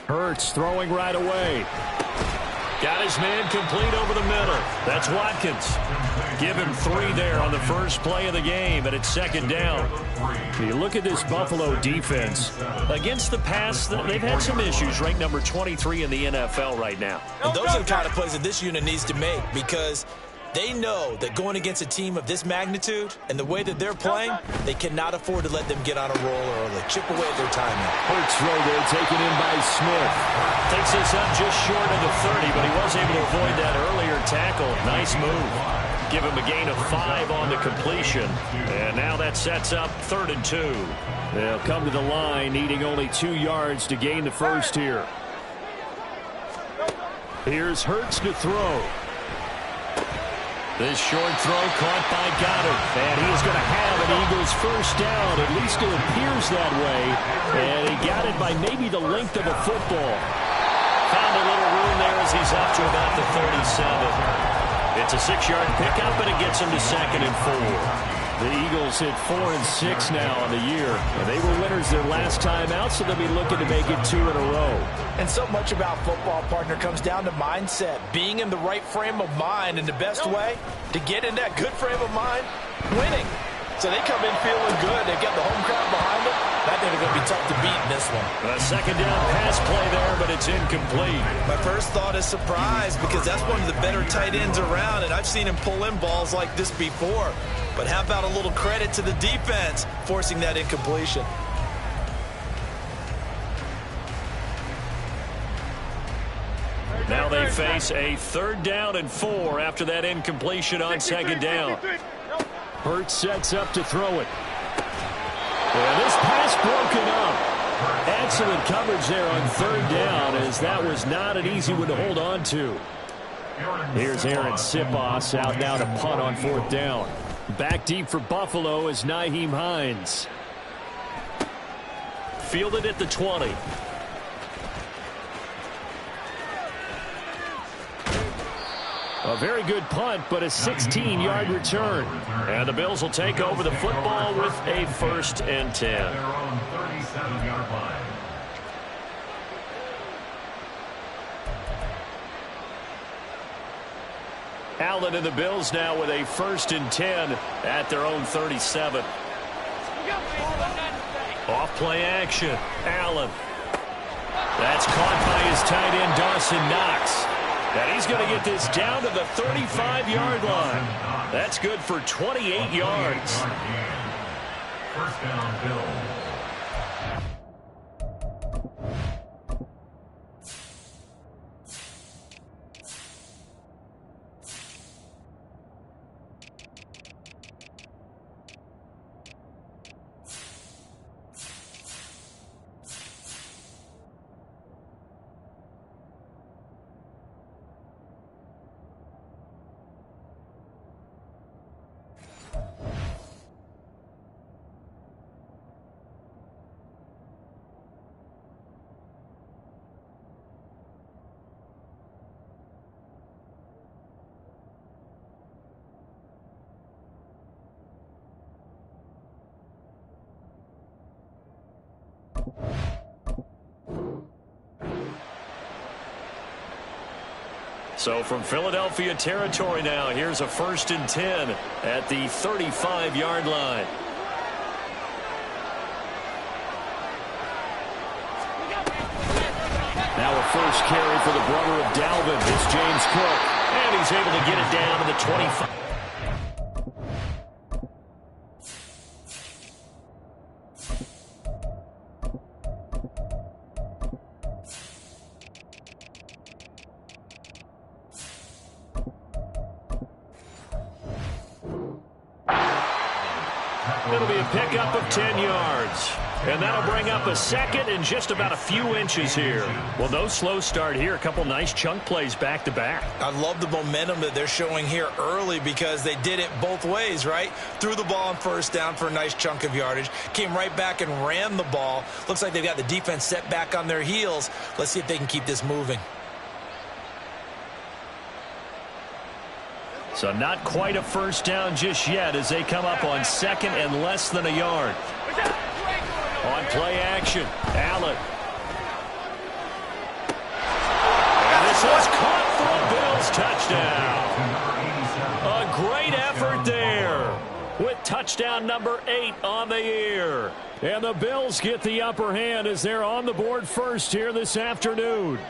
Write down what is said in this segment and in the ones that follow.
Hurts throwing right away. Got his man complete over the middle. That's Watkins. Give him 3 there on the first play of the game, and it's second down. You look at this Buffalo defense. Against the pass, they've had some issues. Ranked number 23 in the NFL right now. And those are the kind of plays that this unit needs to make, because they know that going against a team of this magnitude and the way that they're playing, they cannot afford to let them get on a roll early. Chip away at their timing. Hurts throw there, taken in by Smith. Takes this up just short of the 30, but he was able to avoid that earlier tackle. Nice move. Give him a gain of 5 on the completion. And now that sets up 3rd and 2. They'll come to the line, needing only 2 yards to gain the first here. Here's Hurts to throw. This short throw caught by Goddard. And he is going to have an Eagles first down. At least it appears that way. And he got it by maybe the length of a football. Found a little room there as he's up to about the 37. It's a 6-yard pickup, and it gets him to 2nd and 4. The Eagles hit 4 and 6 now on the year. And they were winners their last time out, so they'll be looking to make it 2 in a row. And so much about football, partner, comes down to mindset. Being in the right frame of mind, and the best way to get in that good frame of mind, winning. So they come in feeling good. They've got the home crowd behind them. I think they're going to be tough to beat in this one. A second down pass play there, but it's incomplete. My first thought is surprise, because that's one of the better tight ends around, and I've seen him pull in balls like this before. But how about a little credit to the defense forcing that incompletion? Now they face a 3rd down and 4 after that incompletion on 2nd down. Hurts sets up to throw it. And this pass broken up. Excellent coverage there on 3rd down, as that was not an easy one to hold on to. Here's Aaron Sipos out now to punt on 4th down. Back deep for Buffalo is Nyheim Hines. Fielded at the 20. A very good punt, but a 16-yard return. And the Bills will take over the football with a 1st and 10. They're on 37-yard line. Allen and the Bills now with a 1st and 10 at their own 37. Off play action. Allen. That's caught by his tight end, Dawson Knox. And he's going to get this down to the 35-yard line. That's good for 28 yards. First down, Bills. So from Philadelphia territory now, here's a 1st and 10 at the 35-yard line. Now a first carry for the brother of Dalvin. It's James Cook. And he's able to get it down to the 25. It'll be a pickup of 10 yards. And that'll bring up a 2nd and just about a few inches here. Well, no slow start here. A couple nice chunk plays back to back. I love the momentum that they're showing here early, because they did it both ways, right? Threw the ball on 1st down for a nice chunk of yardage. Came right back and ran the ball. Looks like they've got the defense set back on their heels. Let's see if they can keep this moving. So not quite a first down just yet as they come up on second and less than a yard. On play action, Allen. And this was caught for a Bills touchdown. A great effort there with touchdown number 8 on the year. And the Bills get the upper hand as they're on the board first here this afternoon.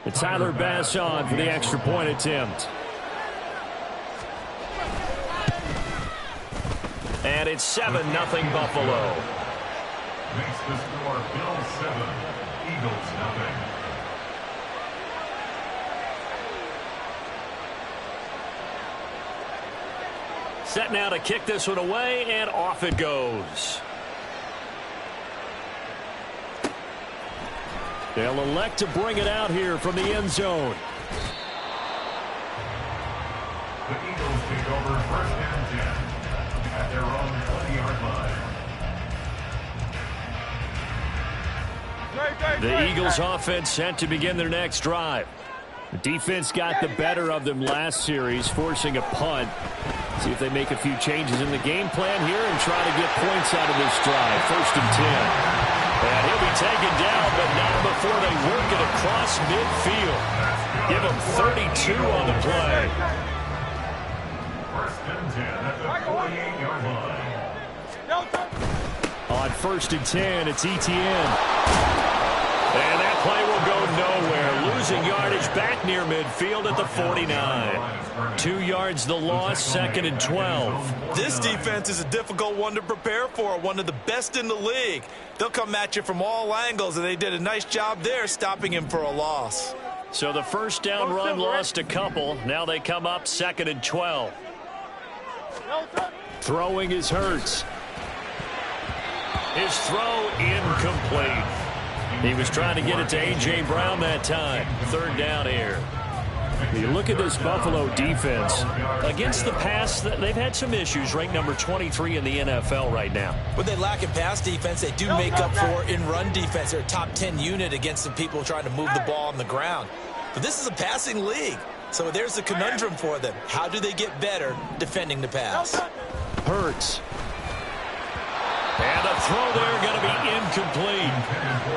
And Tyler Bass on for the extra point attempt. And it's 7-0 Buffalo. Makes the score Bills 7, Eagles 0. Set now to kick this one away, and off it goes. They'll elect to bring it out here from the end zone. The Eagles take over first and 10 at their own 20-yard line. The Eagles offense set to begin their next drive. The defense got the better of them last series, forcing a punt. See if they make a few changes in the game plan here and try to get points out of this drive. First and 10. And he'll be taken down, but not before they work it across midfield. Give him 32 on the play. First and 10 at the 48-yard line. On first and 10, it's Etienne. And that play will go nowhere. Losing yardage back near midfield at the 49. 2 yards the loss, second and 12. This defense is a difficult one to prepare for, one of the best in the league. They'll come at you from all angles, and they did a nice job there stopping him for a loss. So the first down run lost a couple. Now they come up second and 12. Throwing is Hurts. His throw incomplete. He was trying to get it to A.J. Brown that time. Third down here. You look at this Buffalo defense. Against the pass, they've had some issues. Ranked number 23 in the NFL right now. When they lack in pass defense, they do make up for in run defense. They're a top 10 unit against some people trying to move the ball on the ground. But this is a passing league. So there's the conundrum for them. How do they get better defending the pass? Hurts. And the throw there going to be incomplete.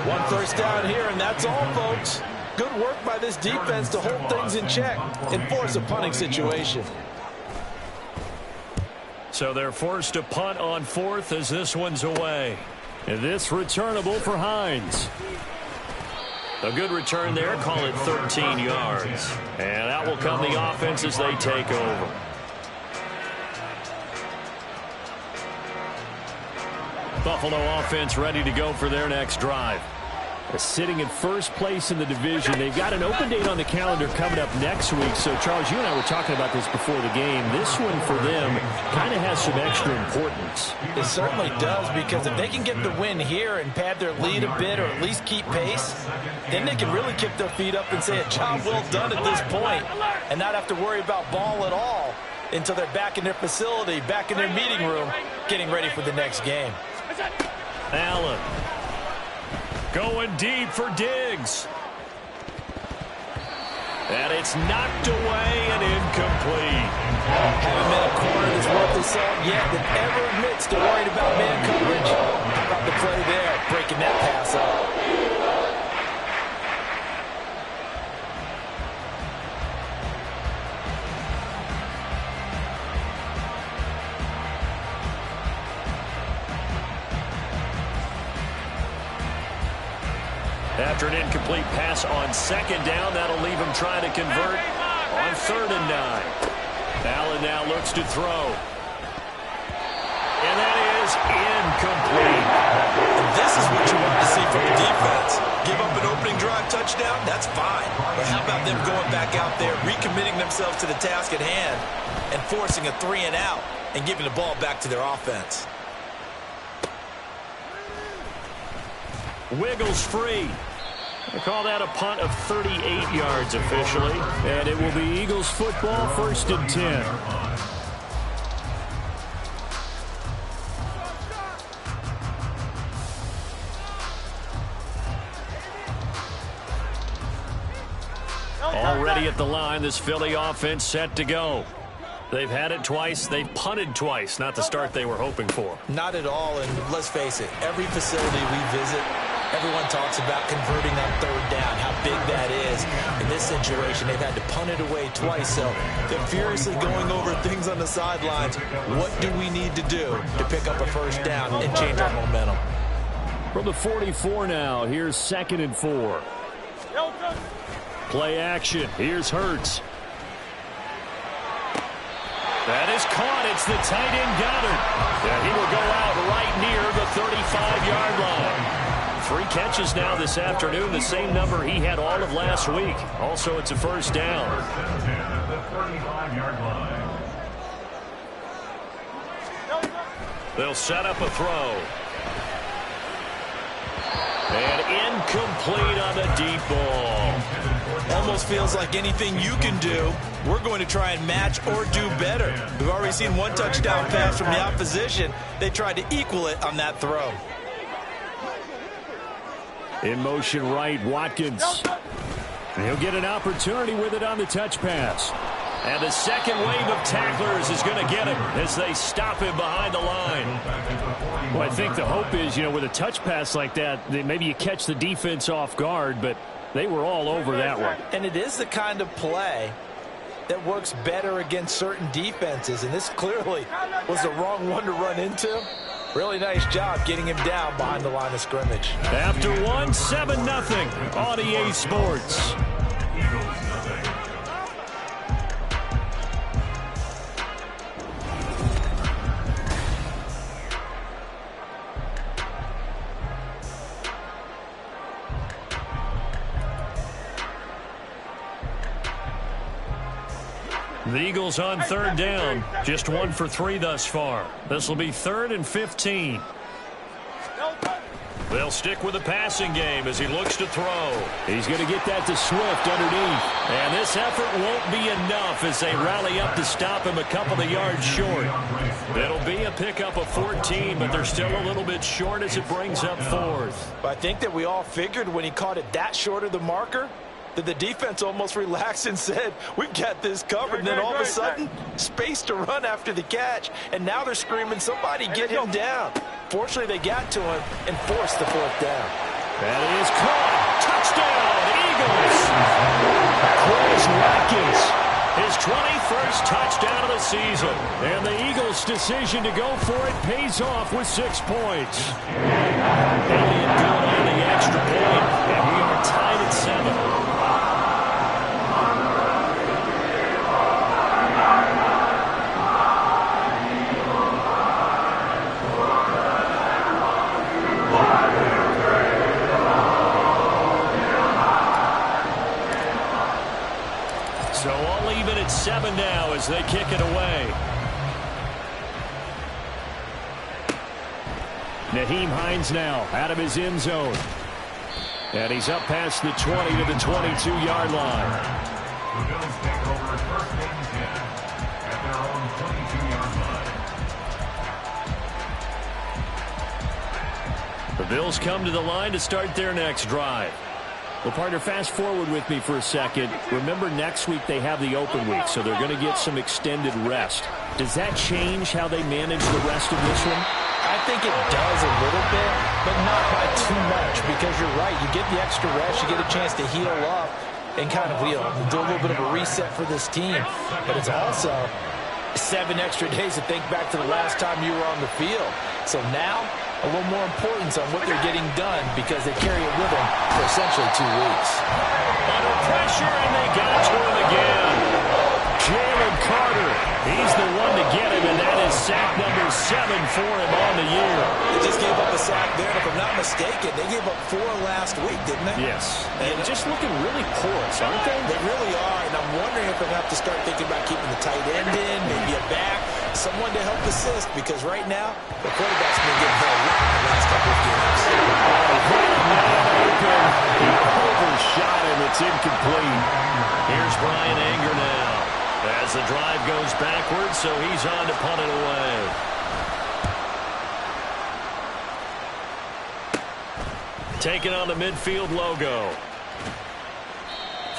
One first down here, and that's all, folks. Good work by this defense to hold things in check and force a punting situation. So they're forced to punt on fourth as this one's away. And this returnable for Hines. A good return there, call it 13 yards. And that will come the offense as they take over. Buffalo offense ready to go for their next drive. Sitting in first place in the division. They've got an open date on the calendar coming up next week. So, Charles, you and I were talking about this before the game. This one for them kind of has some extra importance. It certainly does, because if they can get the win here and pad their lead a bit or at least keep pace, then they can really kick their feet up and say a job well done at this point and not have to worry about ball at all until they're back in their facility, back in their meeting room, getting ready for the next game. Allen. Going deep for Diggs. And it's knocked away and incomplete. Haven't been a corner that's worth the salt yet that ever admits to worrying about man coverage. How about the play there, breaking that pass up? After an incomplete pass on second down, that'll leave him trying to convert on 3rd and 9. Allen now looks to throw. And that is incomplete. And this is what you want to see from the defense. Give up an opening drive touchdown, that's fine. But how about them going back out there, recommitting themselves to the task at hand, and forcing a 3 and out and giving the ball back to their offense? Wiggles free. They call that a punt of 38 yards officially. And it will be Eagles football, 1st and 10. Already at the line, this Philly offense set to go. They've had it twice. They've punted twice. Not the start they were hoping for. Not at all, and let's face it, every facility we visit, everyone talks about converting on third down, how big that is. In this situation, they've had to punt it away twice, so they're furiously going over things on the sidelines. What do we need to do to pick up a first down and change our momentum? From the 44 now, here's 2nd and 4. Play action. Here's Hurts. That is caught. It's the tight end Goddard. Yeah, he will go out right near the 35-yard line. 3 catches now this afternoon, the same number he had all of last week. Also, it's a first down. They'll set up a throw. And incomplete on the deep ball. Almost feels like anything you can do, we're going to try and match or do better. We've already seen 1 touchdown pass from the opposition. They tried to equal it on that throw. In motion right, Watkins. And he'll get an opportunity with it on the touch pass. And the second wave of tacklers is going to get him as they stop him behind the line. Well, I think the hope is, with a touch pass like that, maybe you catch the defense off guard, but they were all over that one. And it is the kind of play that works better against certain defenses, and this clearly was the wrong one to run into. Really nice job getting him down behind the line of scrimmage. After 1, 7-0 on EA Sports. The Eagles on third down. Just 1 for 3 thus far. This will be 3rd and 15. They'll stick with the passing game as he looks to throw. He's going to get that to Swift underneath. And this effort won't be enough as they rally up to stop him a couple of yards short. It'll be a pickup of 14, but they're still a little bit short as it brings up 4th. But I think that we all figured when he caught it that short of the marker, that the defense almost relaxed and said, we've got this covered. And then all of a sudden, space to run after the catch. And now they're screaming, somebody get him down. Fortunately, they got to him and forced the 4th down. That is caught. Touchdown, Eagles. Chris Watkins, his 21st touchdown of the season. And the Eagles' decision to go for it pays off with 6 points. Elliott good on the extra point. And we are tied at 7. So all even at 7 now as they kick it away. Nyheim Hines now out of his end zone. And he's up past the 20 to the 22-yard line. The Bills take over 1st and 10 at their own 22-yard line. The Bills come to the line to start their next drive. Well, partner, fast forward with me for a second. Remember, next week they have the open week, so they're going to get some extended rest. Does that change how they manage the rest of this one? I think it does a little bit, but not by too much, because you're right. You get the extra rest, you get a chance to heal up and kind of do a little bit of a reset for this team. But it's also 7 extra days to think back to the last time you were on the field. So now, a little more importance on what they're getting done because they carry it with them for essentially 2 weeks. Under pressure, and they got to him again. Jalen Carter, he's the one to get him, and that is sack number 7 for him on the year. They just gave up a sack there, and if I'm not mistaken, they gave up 4 last week, didn't they? Yes. And just looking really porous, aren't they? They really are, and I'm wondering if they'll have to start thinking about keeping the tight end in, maybe a back, someone to help assist, because right now, the quarterback's been getting held up in the last couple of games. He overshot him. It's incomplete. Here's Brian Anger now as the drive goes backwards, so he's on to punt it away. Taking on the midfield logo.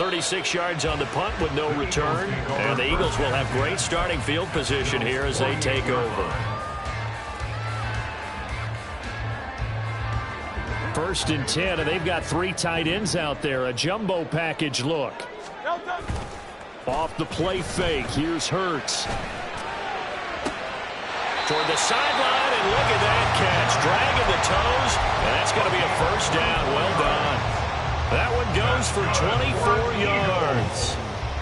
36 yards on the punt with no return. And the Eagles will have great starting field position here as they take over. First and 10, and they've got 3 tight ends out there. A jumbo package look. Off the play fake. Here's Hurts. Toward the sideline, and look at that catch. Dragging the toes, and that's going to be a first down. Well done. That one goes for 24 yards.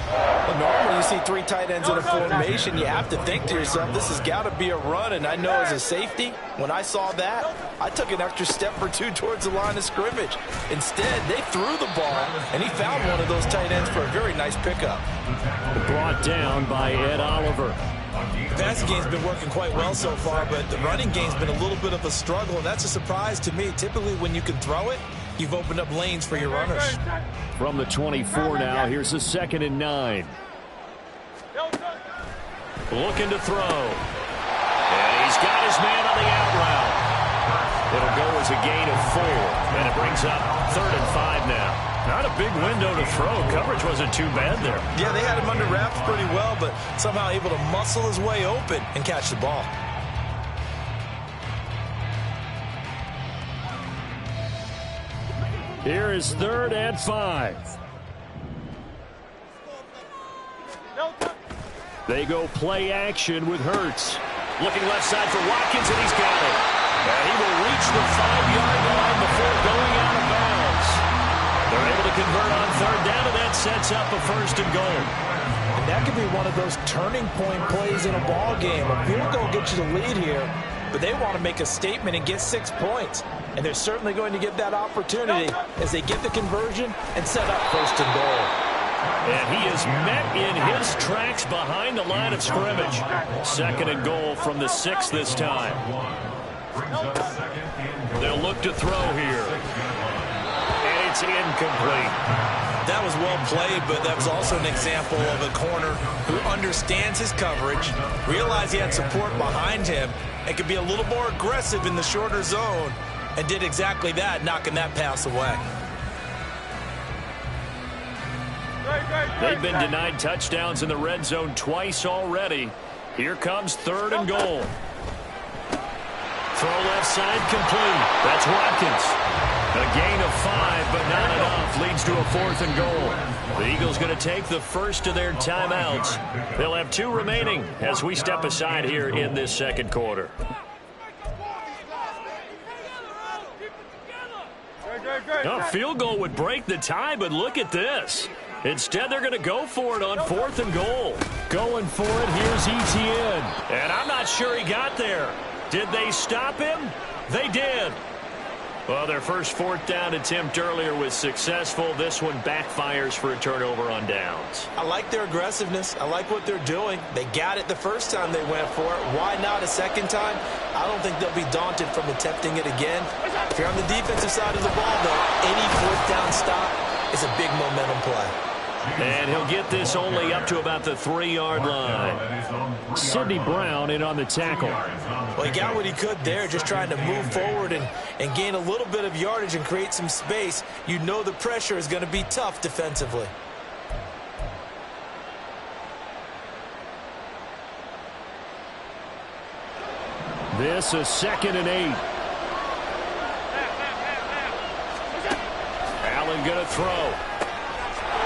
Well, normally you see 3 tight ends in a formation. You have to think to yourself, this has got to be a run. And I know as a safety, when I saw that, I took an extra step or 2 towards the line of scrimmage. Instead, they threw the ball, and he found one of those tight ends for a very nice pickup. Brought down by Ed Oliver. The passing game's been working quite well so far, but the running game's been a little bit of a struggle, and that's a surprise to me. Typically, when you can throw it, you've opened up lanes for your runners. From the 24 now, here's a 2nd and 9. Looking to throw. And he's got his man on the out route. It'll go as a gain of 4, and it brings up 3rd and 5 now. Not a big window to throw. Coverage wasn't too bad there. Yeah, they had him under wraps pretty well, but somehow able to muscle his way open and catch the ball. Here is 3rd and 5. They go play action with Hurts. Looking left side for Watkins, and he's got it. And he will reach the 5-yard line before going out of bounds. They're able to convert on 3rd down, and that sets up a 1st and goal. And that could be one of those turning point plays in a ball game. A field goal gets you the lead here, but they want to make a statement and get 6 points. And they're certainly going to get that opportunity as they get the conversion and set up 1st and goal. And he is met in his tracks behind the line of scrimmage. 2nd and goal from the 6 this time. They'll look to throw here. And it's incomplete. That was well played, but that was also an example of a corner who understands his coverage, realized he had support behind him, and could be a little more aggressive in the shorter zone, and did exactly that, knocking that pass away. They've been denied touchdowns in the red zone twice already. Here comes 3rd and goal. Throw left side complete. That's Watkins. A gain of 5, but not enough. Leads to a 4th and goal. The Eagles going to take the first of their timeouts. They'll have 2 remaining as we step aside here in this 2nd quarter. A field goal would break the tie, but look at this. Instead, they're going to go for it on 4th and goal. Going for it, here's Etienne. And I'm not sure he got there. Did they stop him? They did. Well, their first 4th down attempt earlier was successful. This one backfires for a turnover on downs. I like their aggressiveness. I like what they're doing. They got it the first time they went for it. Why not a second time? I don't think they'll be daunted from attempting it again. If you're on the defensive side of the ball, though, any 4th down stop is a big momentum play. And he'll get this only up to about the 3-yard line. Sidney Brown in on the tackle. Well, he got what he could there, just trying to move forward and gain a little bit of yardage and create some space. You know the pressure is going to be tough defensively. This is 2nd and 8. Allen going to throw.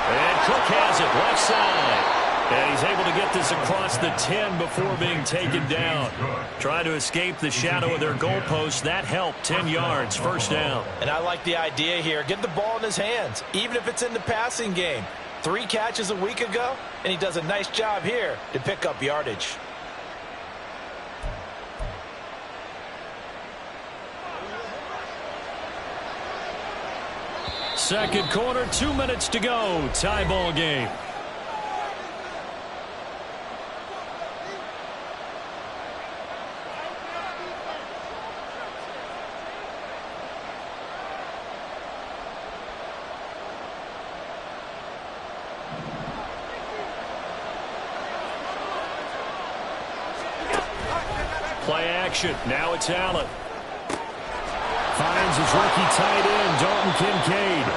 And Cook has it left side. And he's able to get this across the 10 before being taken down. Trying to escape the shadow of their goalpost. That helped. 10 yards, 1st down. And I like the idea here. Get the ball in his hands, even if it's in the passing game. 3 catches a week ago, and he does a nice job here to pick up yardage. Second quarter, 2 minutes to go. Tie ball game. Play action. Now it's Allen. Finds his rookie tight end, Dalton Kincaid.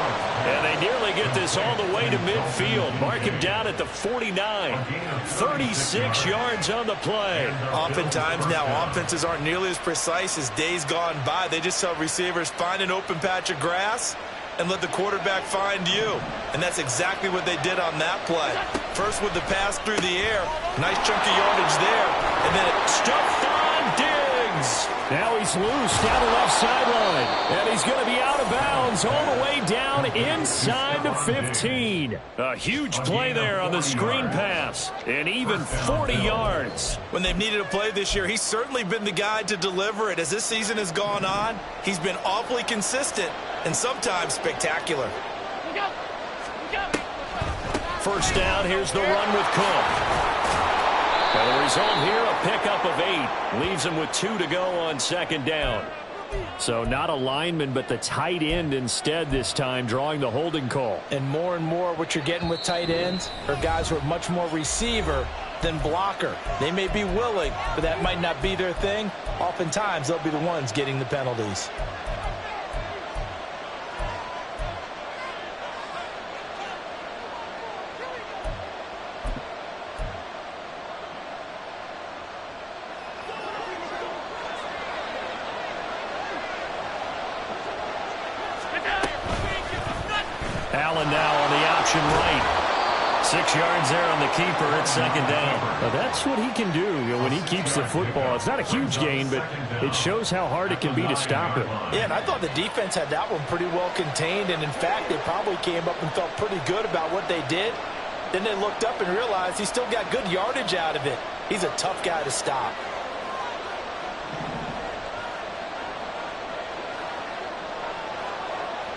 And they nearly get this all the way to midfield. Mark him down at the 49. 36 yards on the play. Oftentimes now, offenses aren't nearly as precise as days gone by. They just tell receivers, find an open patch of grass and let the quarterback find you. And that's exactly what they did on that play. First with the pass through the air. Nice chunk of yardage there. And then it Stephon Diggs. Now he's loose down the left sideline. And he's going to be out of bounds all the way down inside the 15. A huge play there on the screen pass. And even 40 yards. When they've needed a play this year, he's certainly been the guy to deliver it. As this season has gone on, he's been awfully consistent and sometimes spectacular. First down, here's the run with Cook. And the result here, a pickup of 8. Leaves him with 2 to go on second down. So not a lineman, but the tight end instead this time, drawing the holding call. And more what you're getting with tight ends are guys who are much more receiver than blocker. They may be willing, but that might not be their thing. Oftentimes, they'll be the ones getting the penalties. Allen now on the option right. 6 yards there on the keeper at second down. Now that's what he can do, when he keeps the football. It's not a huge gain, but it shows how hard it can be to stop him. Yeah, and I thought the defense had that one pretty well contained, and in fact, they probably came up and felt pretty good about what they did. Then they looked up and realized he still got good yardage out of it. He's a tough guy to stop.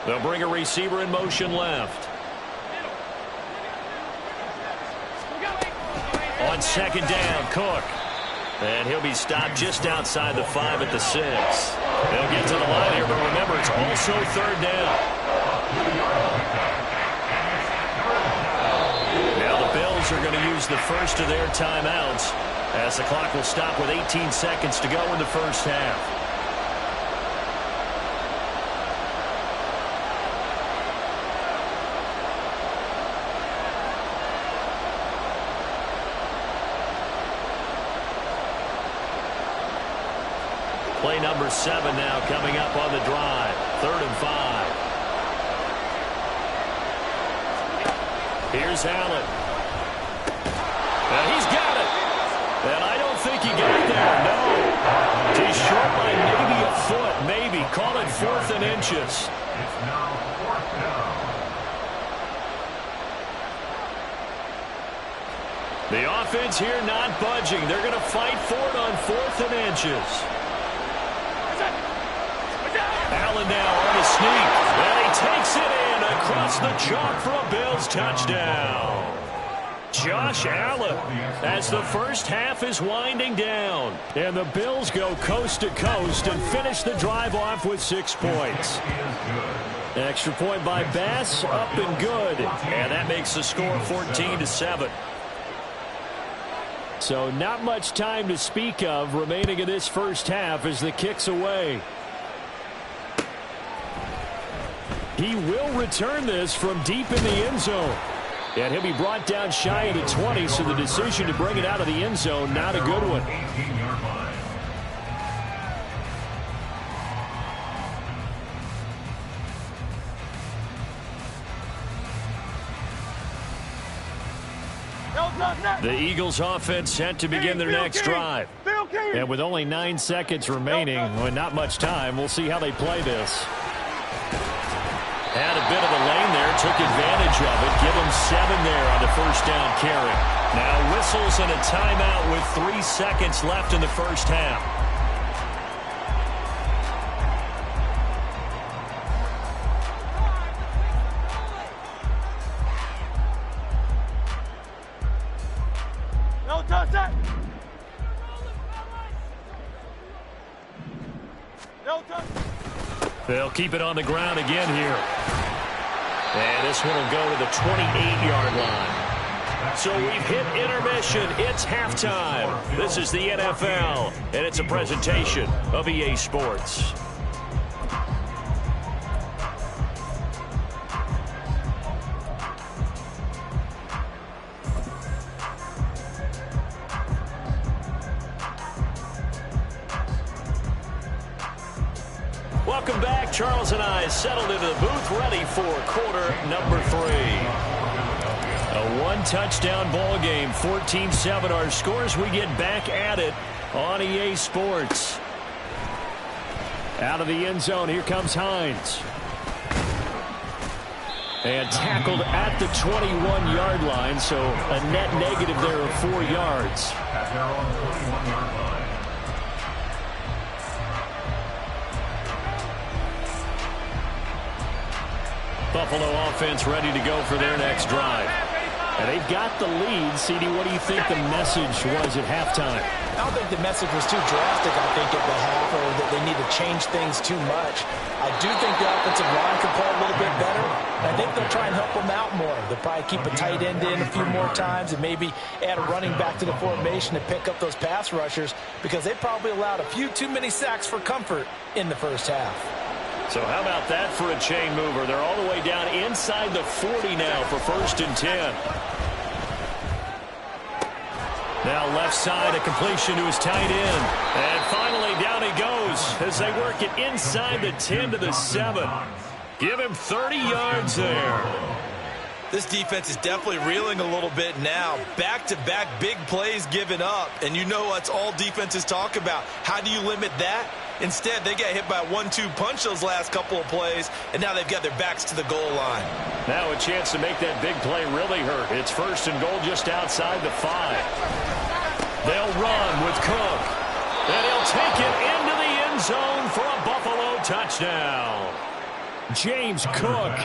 They'll bring a receiver in motion left. On second down, Cook. And he'll be stopped just outside the 5 at the 6. They'll get to the line here, but remember, it's also third down. Now the Bills are going to use the first of their timeouts as the clock will stop with 18 seconds to go in the first half. Play number 7 now coming up on the drive. 3rd and 5. Here's Allen. And he's got it. And I don't think he got there. No. He's short by maybe a foot. Maybe. Call it 4th and inches. It's now 4th down. The offense here not budging. They're going to fight for it on 4th and inches. Allen now on the sneak. And he takes it in across the chalk for a Bills touchdown. Josh Allen as the first half is winding down. And the Bills go coast to coast and finish the drive off with 6 points. Extra point by Bass, up and good. And that makes the score 14-7. So not much time to speak of remaining in this first half as the kick's away. He will return this from deep in the end zone. And he'll be brought down shy of the 20, so the decision to bring it out of the end zone, not a good one. 18-yard line. The Eagles offense set to begin their next drive. And with only 9 seconds remaining, and not much time, we'll see how they play this. Had a bit of a lane there, took advantage of it. Give him 7 there on the first down carry. Now whistles and a timeout with 3 seconds left in the first half. No touch that. No touch. They'll keep it on the ground again here. And this one will go to the 28-yard line. So we've hit intermission. It's halftime. This is the NFL, and it's a presentation of EA Sports. Welcome back. Charles and I settled into the booth, ready for quarter number 3. A one-touchdown ball game, 14-7 our scores. We get back at it on EA Sports. Out of the end zone, here comes Hines. And tackled at the 21-yard line, so a net negative there of 4 yards. At their own 21-yard line. Buffalo offense ready to go for their next drive. And they've got the lead. CD, what do you think the message was at halftime? I don't think the message was too drastic, I think, at the half, or that they need to change things too much. I do think the offensive line can play a little bit better. And I think they'll try and help them out more. They'll probably keep a tight end in a few more times and maybe add a running back to the formation to pick up those pass rushers, because they probably allowed a few too many sacks for comfort in the first half. So how about that for a chain mover? They're all the way down inside the 40 now for 1st and 10. Now left side, a completion to his tight end. And finally down he goes as they work it inside the 10 to the 7. Give him 30 yards there. This defense is definitely reeling a little bit now. Back-to-back big plays given up. And you know that's all defenses talk about. How do you limit that? Instead, they got hit by a 1-2 punch those last couple of plays, and now they've got their backs to the goal line. Now a chance to make that big play really hurt. It's 1st and goal just outside the 5. They'll run with Cook. And he'll take it into the end zone for a Buffalo touchdown. James Cook,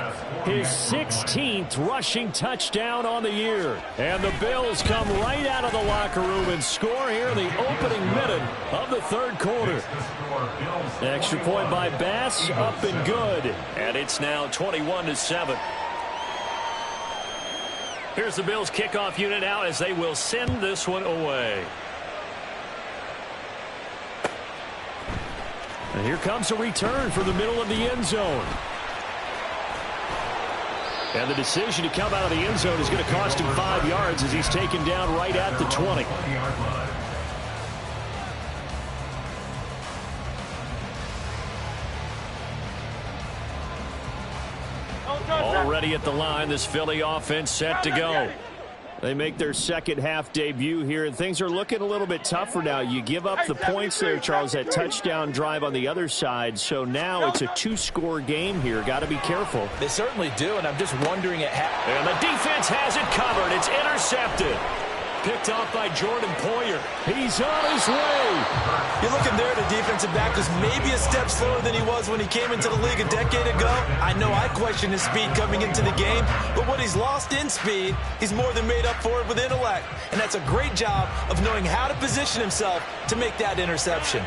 his 16th rushing touchdown on the year. And the Bills come right out of the locker room and score here in the opening minute of the 3rd quarter. Extra point by Bass, up and good. And it's now 21-7. Here's the Bills kickoff unit out as they will send this one away. And here comes a return from the middle of the end zone. And the decision to come out of the end zone is going to cost him 5 yards as he's taken down right at the 20. Already at the line, this Philly offense set to go. They make their second half debut here, and things are looking a little bit tougher now. You give up the points there, Charles, that touchdown drive on the other side. So now it's a 2-score game here. Got to be careful. They certainly do, and I'm just wondering at half. And the defense has it covered. It's intercepted. Picked off by Jordan Poyer. He's on his way. You're looking there at a defensive back who's maybe a step slower than he was when he came into the league a decade ago. I know I questioned his speed coming into the game, but what he's lost in speed, he's more than made up for it with intellect. And that's a great job of knowing how to position himself to make that interception.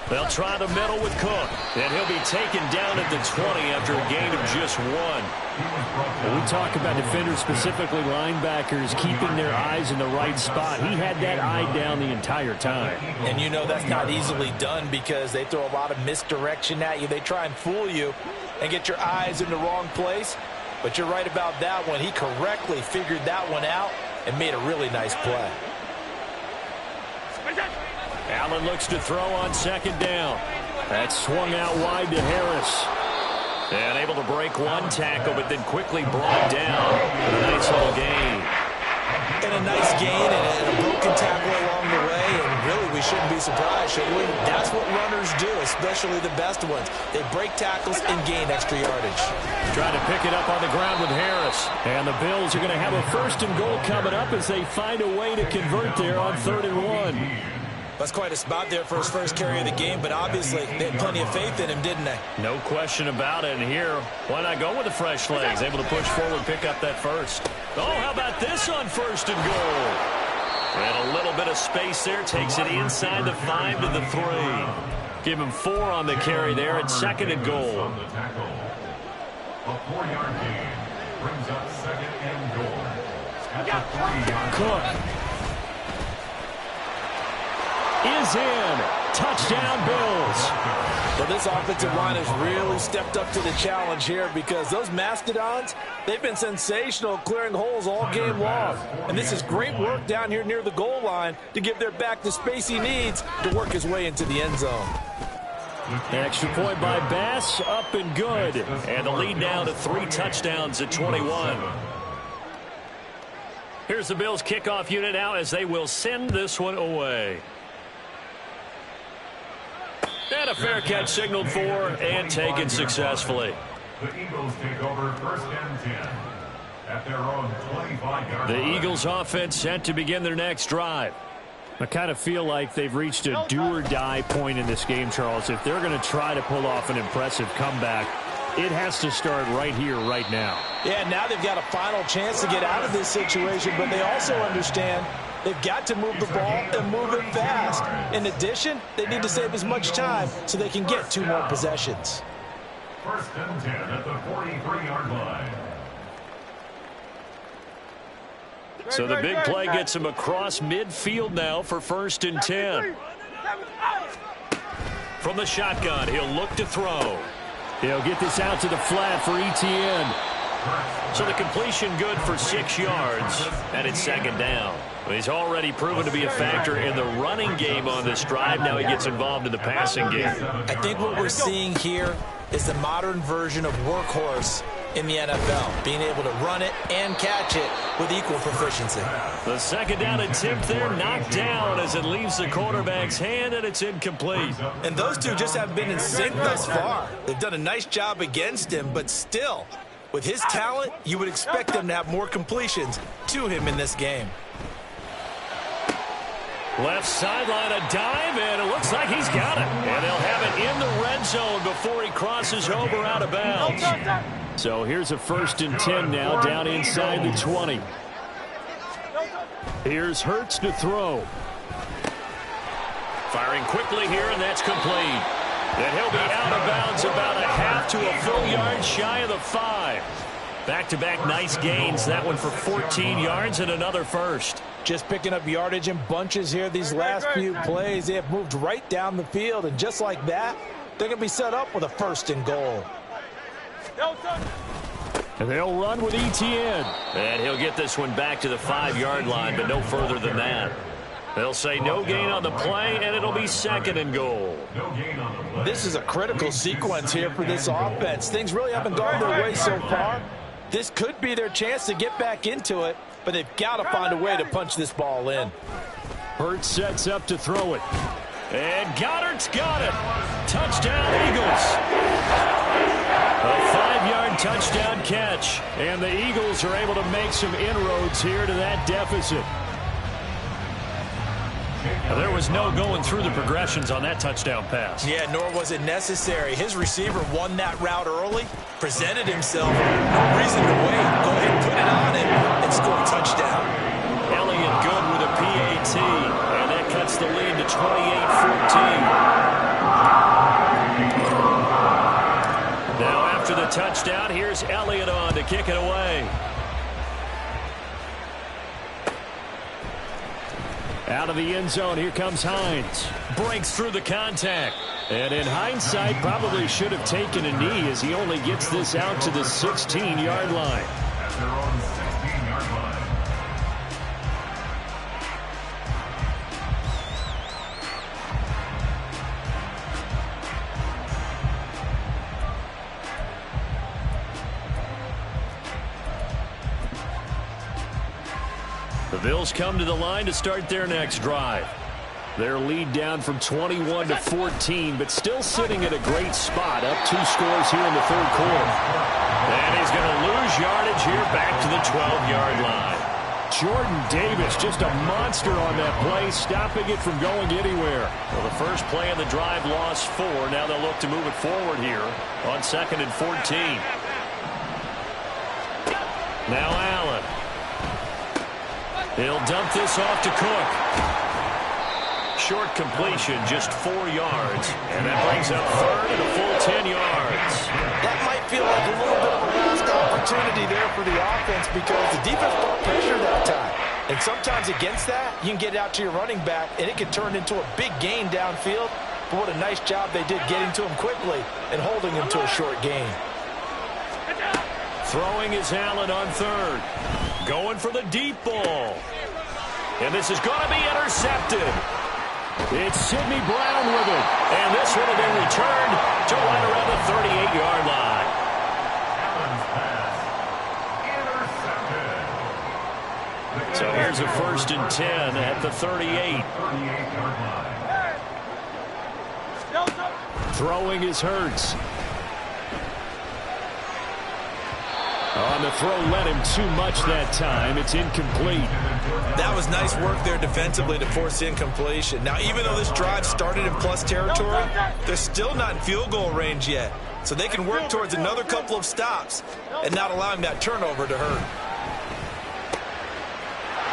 They'll try the middle with Cook, and he'll be taken down at the 20 after a gain of just 1. When we talk about defenders, specifically linebackers, keeping their eyes in the right spot, he had that eye down the entire time. And you know that's not easily done because they throw a lot of misdirection at you. They try and fool you and get your eyes in the wrong place. But you're right about that one. He correctly figured that one out and made a really nice play. Allen looks to throw on 2nd down. That's swung out wide to Harris. And able to break one tackle, but then quickly brought down. A nice little gain. And a nice gain and a broken tackle along the way. And really, we shouldn't be surprised, should we? That's what runners do, especially the best ones. They break tackles and gain extra yardage. Trying to pick it up on the ground with Harris. And the Bills are going to have a 1st and goal coming up as they find a way to convert there on 3rd and 1. That's quite a spot there for his first carry of the game, but obviously they had plenty of faith in him, didn't they? No question about it. And here, why not go with the fresh legs? Able to push forward, pick up that 1st. Oh, how about this on 1st and goal? And a little bit of space there. Takes it inside the 5 to the 3. Give him 4 on the carry there at 2nd and goal. A 4-yard gain brings up 2nd and goal. At the 3-yard Cook. is in. Touchdown, Bills. Well, this offensive line has really stepped up to the challenge here because those Mastodons, they've been sensational clearing holes all game long. And this is great work down here near the goal line to give their back the space he needs to work his way into the end zone. Extra point by Bass, up and good. And the lead now to 3 touchdowns at 21. Here's the Bills kickoff unit now as they will send this one away. And a fair catch signaled for and taken successfully. The Eagles take over 1st and 10 at their own 25-yard line. The Eagles offense set to begin their next drive. I kind of feel like they've reached a do-or-die point in this game, Charles. If they're going to try to pull off an impressive comeback, it has to start right here, right now. Yeah, now they've got a final chance to get out of this situation, but they also understand they've got to move the ball and move it fast. In addition, they need to save as much time so they can get 2 more possessions. 1st and 10 at the 43-yard line. So the big play gets him across midfield now for 1st and 10. From the shotgun, he'll look to throw. He'll get this out to the flat for Etienne. So the completion good for 6 yards, and it's 2nd down. He's already proven to be a factor in the running game on this drive. Now he gets involved in the passing game. I think what we're seeing here is the modern version of workhorse in the NFL, being able to run it and catch it with equal proficiency. The 2nd down attempt there knocked down as it leaves the quarterback's hand, and it's incomplete. And those two just haven't been in sync thus far. They've done a nice job against him, but still, with his talent, you would expect them to have more completions to him in this game. Left sideline, a dive, and it looks like he's got it. And they'll have it in the red zone before he crosses over out of bounds. So here's a 1st and 10 now, down inside the 20. Here's Hurts to throw. Firing quickly here, and that's complete. And he'll be out of bounds about a half to a full yard shy of the 5. Back-to-back nice gains. That one for 14 yards and another first. Just picking up yardage in bunches here these last few plays. They have moved right down the field, and just like that, they're going to be set up with a 1st and goal. And they'll run with Etienne. And he'll get this one back to the 5-yard line, but no further than that. They'll say no gain on the play, and it'll be 2nd and goal. This is a critical sequence here for this offense. Things really haven't gone their way so far. This could be their chance to get back into it, but they've got to find a way to punch this ball in. Hurts sets up to throw it. And Goddard's got it. Touchdown, Eagles. A 5-yard touchdown catch. And the Eagles are able to make some inroads here to that deficit. There was no going through the progressions on that touchdown pass. Yeah, nor was it necessary. His receiver won that route early, presented himself, no reason to wait. Go ahead and put it on him and score a touchdown. Elliott good with a PAT, and that cuts the lead to 28-14. Now after the touchdown, here's Elliott on to kick it away. Out of the end zone, here comes Hines. Breaks through the contact. And in hindsight, probably should have taken a knee as he only gets this out to the 16-yard line. At their own 16-yard line. The Bills come to the line to start their next drive. Their lead down from 21 to 14, but still sitting at a great spot, up 2 scores here in the 3rd quarter. And he's going to lose yardage here back to the 12-yard line. Jordan Davis, just a monster on that play, stopping it from going anywhere. Well, the first play of the drive lost 4. Now they'll look to move it forward here on 2nd and 14. Now Allen. He'll dump this off to Cook. Short completion, just 4 yards. And that brings up 3rd and a full 10 yards. That might feel like a little bit of a lost opportunity there for the offense because the defense brought pressure that time. And sometimes against that, you can get it out to your running back, and it can turn into a big gain downfield. But what a nice job they did getting to him quickly and holding him to a short gain. Throwing is Allen on third. Going for the deep ball. And this is going to be intercepted. It's Sidney Brown with it. And this one will be returned to right around the 38-yard line. Allen's pass intercepted. So here's a 1st and 10 at the 38. 38-yard line. Throwing is Hurts. On the throw, led him too much that time. It's incomplete. That was nice work there defensively to force incompletion. Now, even though this drive started in plus territory, they're still not in field goal range yet. So they can work towards another couple of stops and not allowing that turnover to hurt.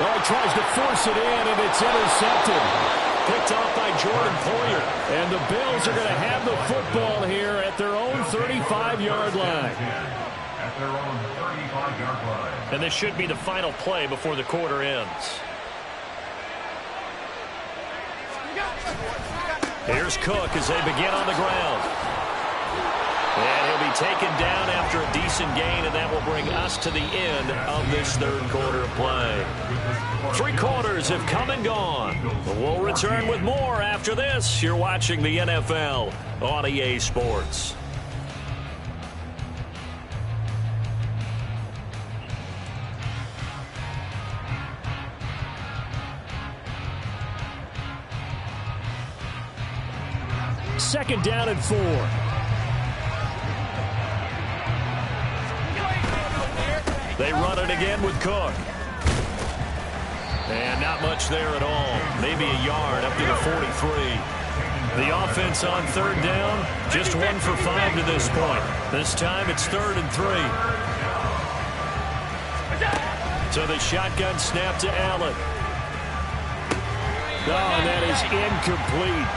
Oh, he tries to force it in, and it's intercepted. Picked off by Jordan Poyer. And the Bills are going to have the football here at their own 35-yard line. At their own 35-yard line. And this should be the final play before the quarter ends. Here's Cook as they begin on the ground. And he'll be taken down after a decent gain, and that will bring us to the end of this third quarter of play. 3 quarters have come and gone. But we'll return with more after this. You're watching the NFL on EA Sports. Second down and 4. They run it again with Cook. And not much there at all. Maybe a yard up to the 43. The offense on third down, just 1 for 5 to this point. This time it's 3rd and 3. So the shotgun snap to Allen. Oh, and that is incomplete.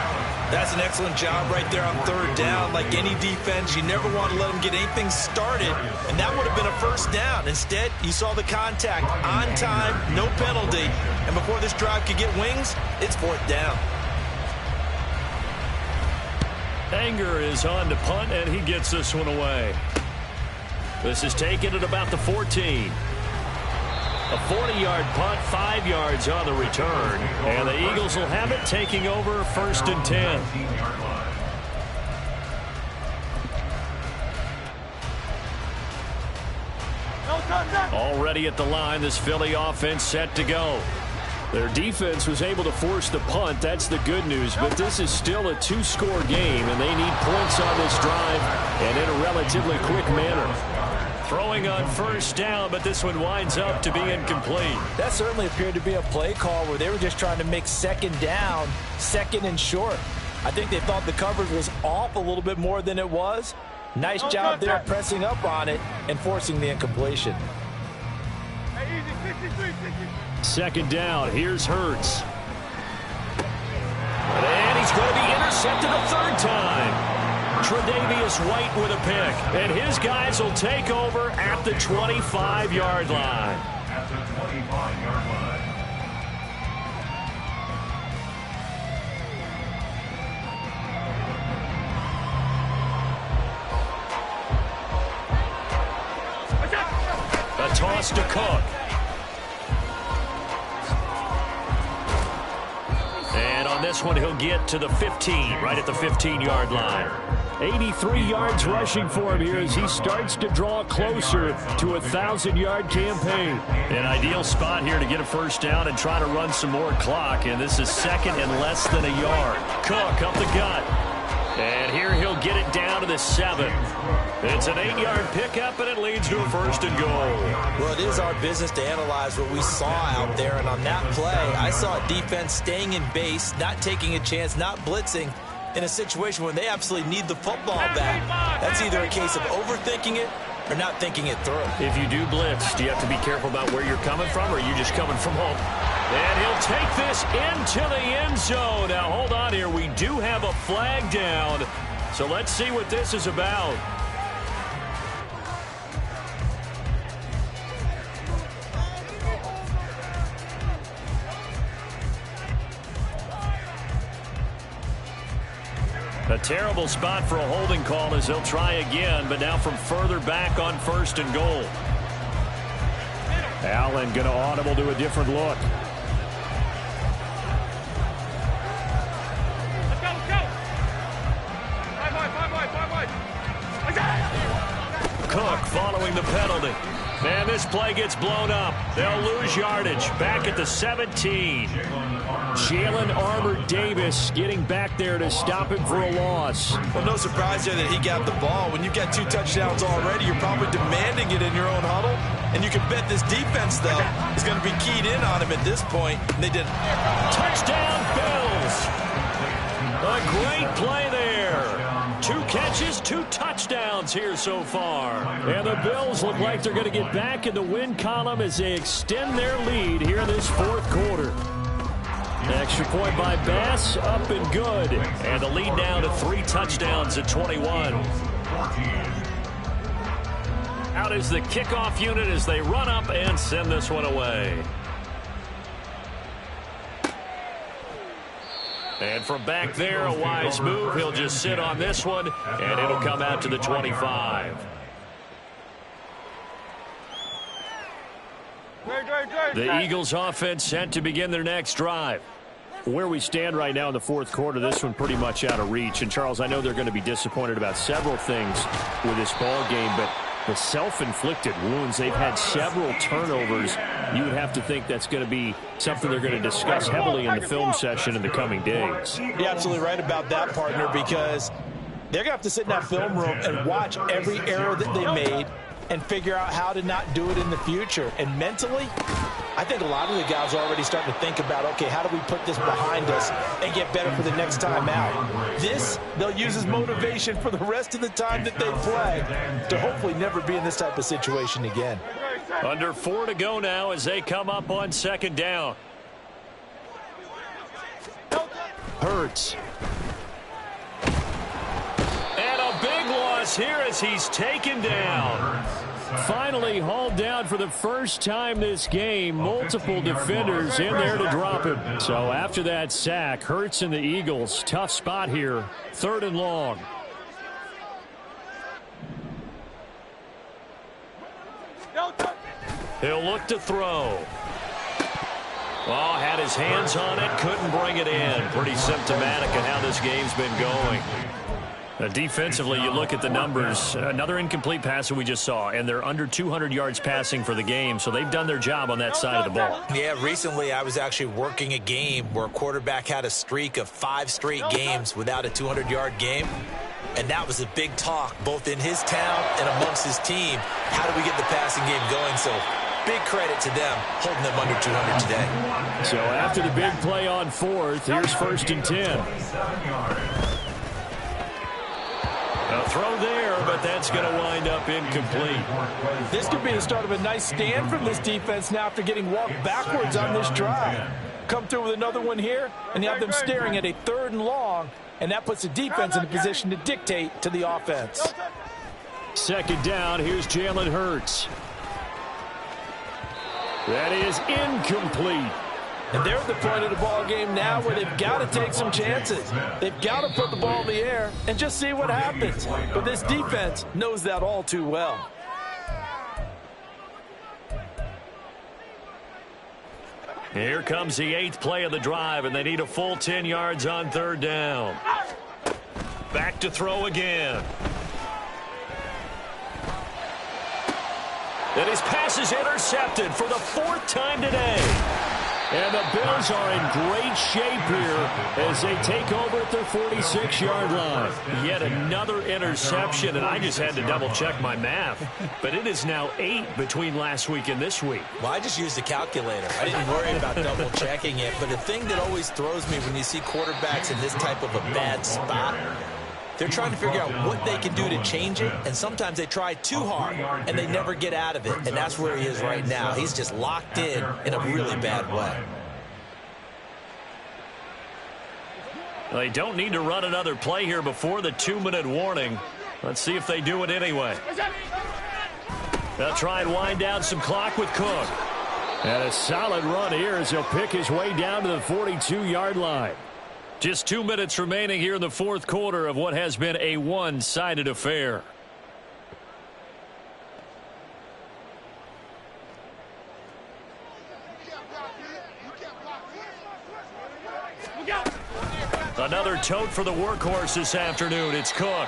That's an excellent job right there on third down. Like any defense, you never want to let them get anything started, and that would have been a 1st down. Instead, you saw the contact on time, no penalty, and before this drive could get wings, it's 4th down. Anger is on to punt, and he gets this one away. This is taken at about the 14. A 40-yard punt, 5 yards on the return. And the Eagles will have it, taking over 1st and 10. Already at the line, this Philly offense set to go. Their defense was able to force the punt. That's the good news. But this is still a 2-score game, and they need points on this drive and in a relatively quick manner. Throwing on 1st down, but this one winds up to be incomplete. That certainly appeared to be a play call where they were just trying to make 2nd down, 2nd and short. I think they thought the coverage was off a little bit more than it was. Nice job there pressing up on it and forcing the incompletion. 2nd down. Here's Hurts. And he's going to be intercepted a 3rd time. Tre'Davious White with a pick. And his guys will take over at the 25-yard line. At the 25-yard line. A toss to Cook. And on this one, he'll get to the 15, right at the 15-yard line. 83 yards rushing for him here as he starts to draw closer to a 1,000-yard campaign. An ideal spot here to get a 1st down and try to run some more clock. And this is 2nd and less than a yard. Cook up the gut. And here he'll get it down to the 7. It's an 8-yard pickup, and it leads to a 1st and goal. Well, it is our business to analyze what we saw out there, and on that play, I saw a defense staying in base, not taking a chance, not blitzing, in a situation where they absolutely need the football back. That's either a case of overthinking it or not thinking it through. If you do blitz, do you have to be careful about where you're coming from, or are you just coming from home? And he'll take this into the end zone. Now, hold on here. We do have a flag down, so let's see what this is about. A terrible spot for a holding call as they'll try again, but now from further back on 1st and goal. Allen going to audible to a different look. Cook following the penalty. And this play gets blown up. They'll lose yardage. Back at the 17. Jalen Armour-Davis getting back there to stop him for a loss. Well, no surprise there that he got the ball. When you've got 2 touchdowns already, you're probably demanding it in your own huddle. And you can bet this defense, though, is going to be keyed in on him at this point. And they did. Touchdown, Bills. A great play there. 2 catches, 2 touchdowns here so far. And the Bills look like they're going to get back in the win column as they extend their lead here in this 4th quarter. An extra point by Bass, up and good. And the lead now to 3 touchdowns at 21. Out is the kickoff unit as they run up and send this one away. And from back there, a wise move. He'll just sit on this one, and it'll come out to the 25. The Eagles offense set to begin their next drive. Where we stand right now in the 4th quarter, this one pretty much out of reach. And, Charles, I know they're going to be disappointed about several things with this ball game, but the self-inflicted wounds, they've had several turnovers. You would have to think that's going to be something they're going to discuss heavily in the film session in the coming days. You're absolutely right about that, partner, because they're going to have to sit in that film room and watch every error that they made and figure out how to not do it in the future. And mentally, I think a lot of the guys are already starting to think about, okay, how do we put this behind us and get better for the next time out? This, they'll use as motivation for the rest of the time that they play to hopefully never be in this type of situation again. Under 4 to go now as they come up on 2nd down. Hurts. And a big loss here as he's taken down. Finally hauled down for the first time this game. Multiple defenders in there to drop him. So after that sack, Hurts and the Eagles, tough spot here. 3rd and long. He'll look to throw. Oh, had his hands on it, couldn't bring it in. Pretty symptomatic of how this game's been going. Defensively, you look at the numbers. Another incomplete pass that we just saw, and they're under 200 yards passing for the game, so they've done their job on that side of the ball. Yeah, recently I was actually working a game where a quarterback had a streak of 5 straight games without a 200-yard game, and that was a big talk both in his town and amongst his team. How do we get the passing game going? So big credit to them holding them under 200 today. So after the big play on 4th, here's 1st and 10. A throw there, but that's going to wind up incomplete. This could be the start of a nice stand from this defense now after getting walked backwards on this drive. Come through with another one here, and you have them staring at a 3rd and long, and that puts the defense in a position to dictate to the offense. 2nd down, here's Jalen Hurts. That is incomplete. And they're at the point of the ball game now where they've got to take some chances. They've got to put the ball in the air and just see what happens. But this defense knows that all too well. Here comes the 8th play of the drive, and they need a full 10 yards on 3rd down. Back to throw again. And his pass is intercepted for the 4th time today. And the Bills are in great shape here as they take over at their 46-yard line. Yet another interception, and I just had to double-check my math. But it is now 8 between last week and this week. Well, I just used a calculator. I didn't worry about double-checking it. But the thing that always throws me when you see quarterbacks in this type of a bad spot, they're trying to figure out what they can do to change it, and sometimes they try too hard, and they never get out of it, and that's where he is right now. He's just locked in a really bad way. They don't need to run another play here before the 2-minute warning. Let's see if they do it anyway. They'll try and wind down some clock with Cook. And a solid run here as he'll pick his way down to the 42-yard line. Just 2 minutes remaining here in the fourth quarter of what has been a one-sided affair. Another tote for the workhorse this afternoon. It's Cook.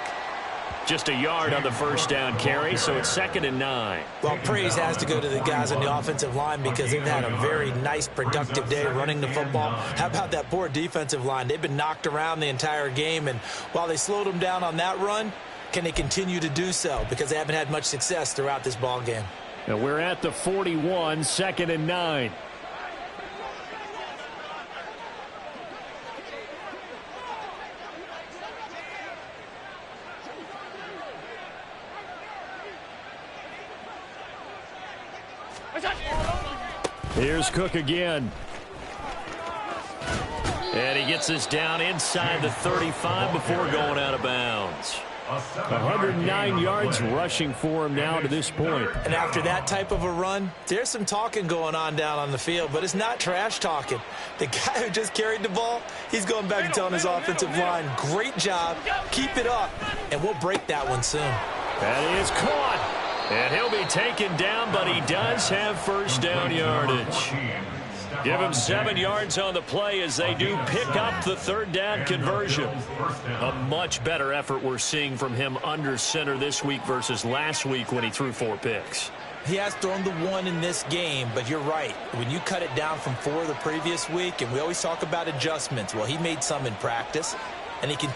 Just a yard on the first down carry, so it's 2nd and 9. Well, praise has to go to the guys on the offensive line because they've had a very nice, productive day running the football. How about that poor defensive line? They've been knocked around the entire game, and while they slowed them down on that run, can they continue to do so? Because they haven't had much success throughout this ball game. And we're at the 41, 2nd and 9. Here's Cook again. And he gets us down inside the 35 before going out of bounds. 109 yards rushing for him now to this point. And after that type of a run, there's some talking going on down on the field, but it's not trash talking. The guy who just carried the ball, he's going back and telling his offensive line, great job, keep it up, and we'll break that one soon. That is caught. And he'll be taken down, but he does have first down yardage. Give him 7 yards on the play as they do pick up the third down conversion. A much better effort we're seeing from him under center this week versus last week when he threw 4 picks. He has thrown the 1 in this game, but you're right. When you cut it down from 4 the previous week, and we always talk about adjustments, well, he made some in practice, and he continued.